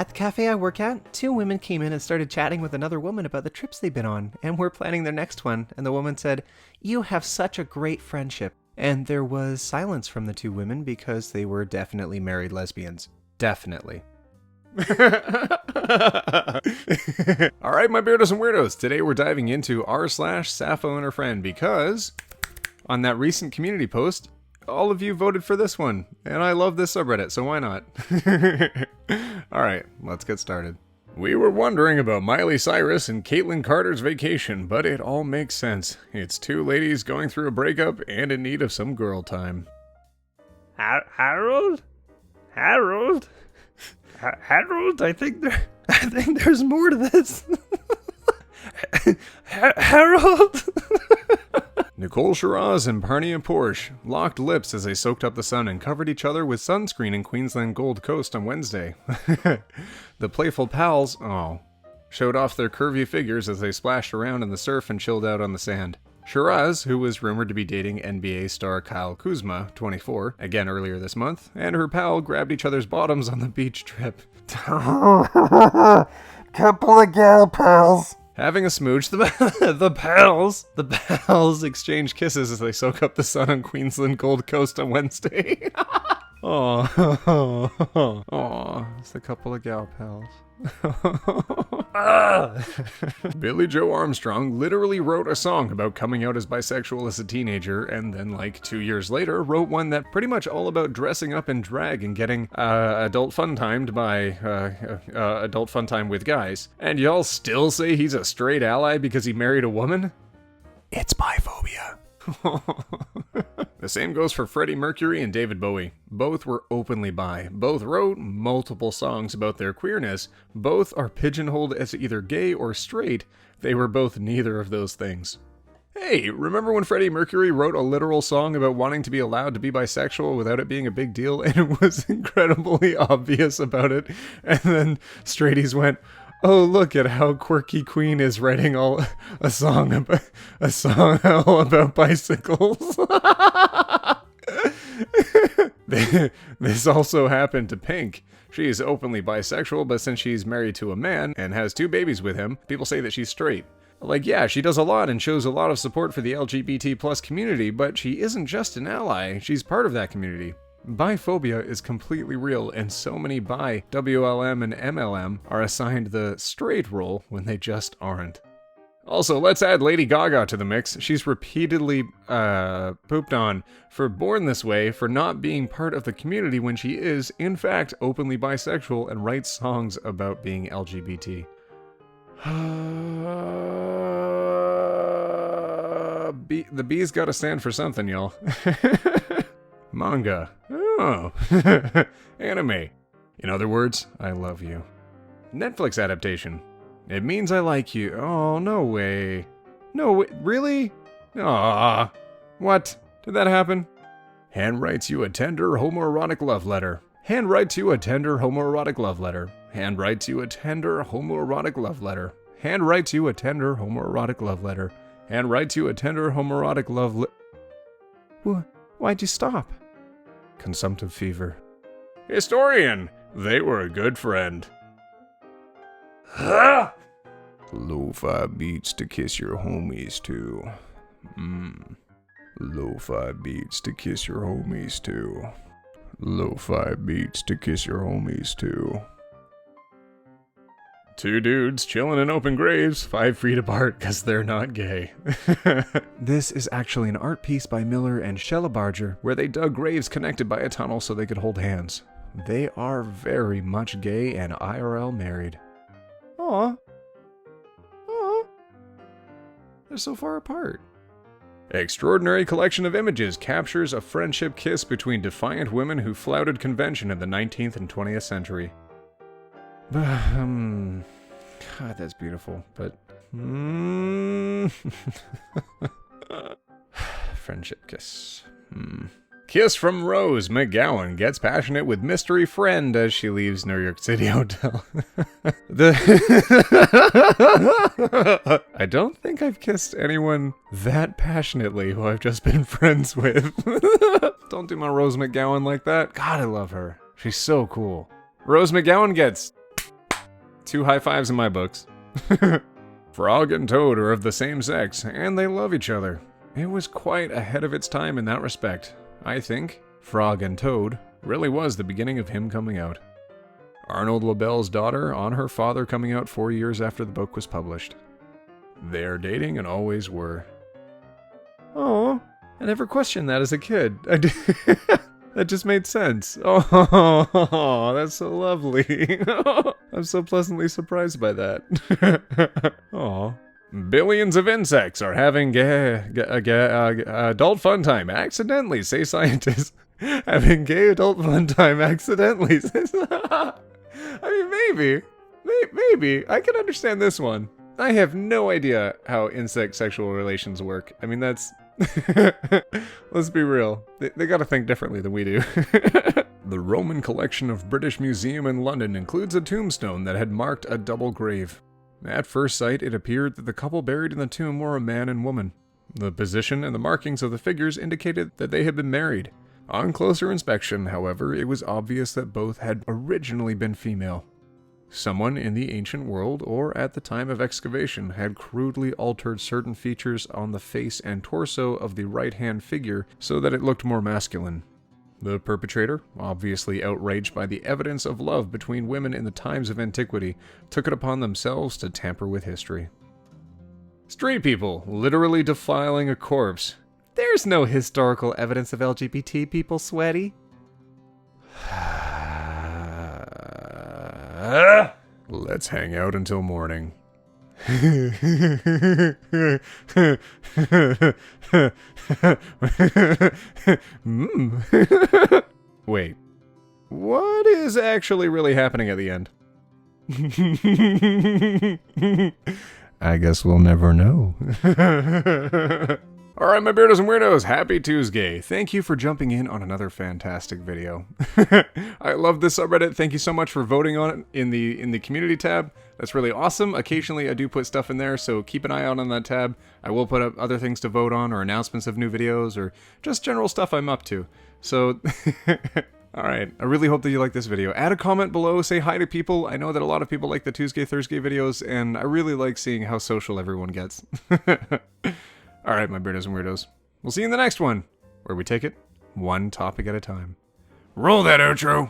At the cafe I work at, 2 women came in and started chatting with another woman about the trips they've been on, and we're planning their next one, and the woman said, "You have such a great friendship." And there was silence from the 2 women because they were definitely married lesbians. Definitely. Alright, my Beardos and Weirdos, today we're diving into r/SapphoAndHerFriend because on that recent community post, all of you voted for this one, and I love this subreddit, so why not? Alright, let's get started. We were wondering about Miley Cyrus and Caitlyn Carter's vacation, but it all makes sense. It's 2 ladies going through a breakup and in need of some girl time. Harold? Harold? Harold? I think there's more to this. Harold? Nicole Shiraz and Parnia Porsche locked lips as they soaked up the sun and covered each other with sunscreen in Queensland Gold Coast on Wednesday. The playful pals, showed off their curvy figures as they splashed around in the surf and chilled out on the sand. Shiraz, who was rumored to be dating NBA star Kyle Kuzma, 24, again earlier this month, and her pal grabbed each other's bottoms on the beach trip. Couple of gal pals. Having a smooch, the pals exchange kisses as they soak up the sun on Queensland Gold Coast on Wednesday. Aww, it's a couple of gal pals. Billy Joe Armstrong literally wrote a song about coming out as bisexual as a teenager, and then 2 years later wrote one that pretty much all about dressing up in drag and getting adult fun time with guys. And y'all still say he's a straight ally because he married a woman? It's biphobia. The same goes for Freddie Mercury and David Bowie. Both were openly bi. Both wrote multiple songs about their queerness. Both are pigeonholed as either gay or straight. They were both neither of those things. Hey, remember when Freddie Mercury wrote a literal song about wanting to be allowed to be bisexual without it being a big deal, and it was incredibly obvious about it, and then straighties went, "Oh, look at how quirky Queen is writing a song all about bicycles." This also happened to Pink. She's openly bisexual, but since she's married to a man and has 2 babies with him, people say that she's straight. Yeah, she does a lot and shows a lot of support for the LGBT plus community, but she isn't just an ally, she's part of that community. Biphobia is completely real, and so many bi, WLM and MLM, are assigned the straight role when they just aren't. Also, let's add Lady Gaga to the mix. She's repeatedly pooped on for Born This Way for not being part of the community when she is, in fact, openly bisexual and writes songs about being LGBT. The B's gotta stand for something, y'all. Manga. Oh. Anime. In other words, I love you. Netflix adaptation. It means I like you. Oh, no way. No way. Really? Aww. What? Did that happen? Hand writes you a tender homoerotic love letter. Hand writes you a tender homoerotic love letter. Hand writes you a tender homoerotic love letter. Hand writes you a tender homoerotic love letter. Hand writes you a tender homoerotic love Why'd you stop? Consumptive fever. Historian! They were a good friend. Lo-fi beats to kiss your homies to. Lo-fi beats to kiss your homies to. Lo-fi beats to kiss your homies to. 2 dudes chilling in open graves, 5 feet apart because they're not gay. This is actually an art piece by Miller and Shella Barger, where they dug graves connected by a tunnel so they could hold hands. They are very much gay and IRL married. Aw. Aw. They're so far apart. Extraordinary collection of images captures a friendship kiss between defiant women who flouted convention in the 19th and 20th century. God, that's beautiful, but... Friendship kiss. Kiss from Rose. McGowan gets passionate with mystery friend as she leaves New York City hotel. I don't think I've kissed anyone that passionately who I've just been friends with. Don't do my Rose McGowan like that. God, I love her. She's so cool. Rose McGowan gets 2 high fives in my books. Frog and Toad are of the same sex, and they love each other. It was quite ahead of its time in that respect. I think Frog and Toad really was the beginning of him coming out. Arnold LaBelle's daughter on her father coming out 4 years after the book was published. They're dating and always were. Oh, I never questioned that as a kid. That just made sense. Oh, that's so lovely. I'm so pleasantly surprised by that. Oh. Billions of insects are having adult fun time accidentally, say scientists. Having gay adult fun time accidentally. I mean, maybe. I can understand this one. I have no idea how insect sexual relations work. I mean, that's... Let's be real. They gotta think differently than we do. The Roman collection of British Museum in London includes a tombstone that had marked a double grave. At first sight, it appeared that the couple buried in the tomb were a man and woman. The position and the markings of the figures indicated that they had been married. On closer inspection, however, it was obvious that both had originally been female. Someone in the ancient world, or at the time of excavation, had crudely altered certain features on the face and torso of the right-hand figure so that it looked more masculine. The perpetrator, obviously outraged by the evidence of love between women in the times of antiquity, took it upon themselves to tamper with history. Straight people literally defiling a corpse. There's no historical evidence of LGBT people, sweaty. Let's hang out until morning. Wait, what is actually really happening at the end? I guess we'll never know. Alright, my Beardos and Weirdos, happy TuesGay. Thank you for jumping in on another fantastic video. I love this subreddit. Thank you so much for voting on it in the community tab. That's really awesome. Occasionally I do put stuff in there, so keep an eye out on that tab. I will put up other things to vote on, or announcements of new videos, or just general stuff I'm up to. So, alright, I really hope that you like this video. Add a comment below, say hi to people. I know that a lot of people like the TuesGay ThursGay videos, and I really like seeing how social everyone gets. Alright, my Beardos and Weirdos. We'll see you in the next one, where we take it one topic at a time. Roll that outro!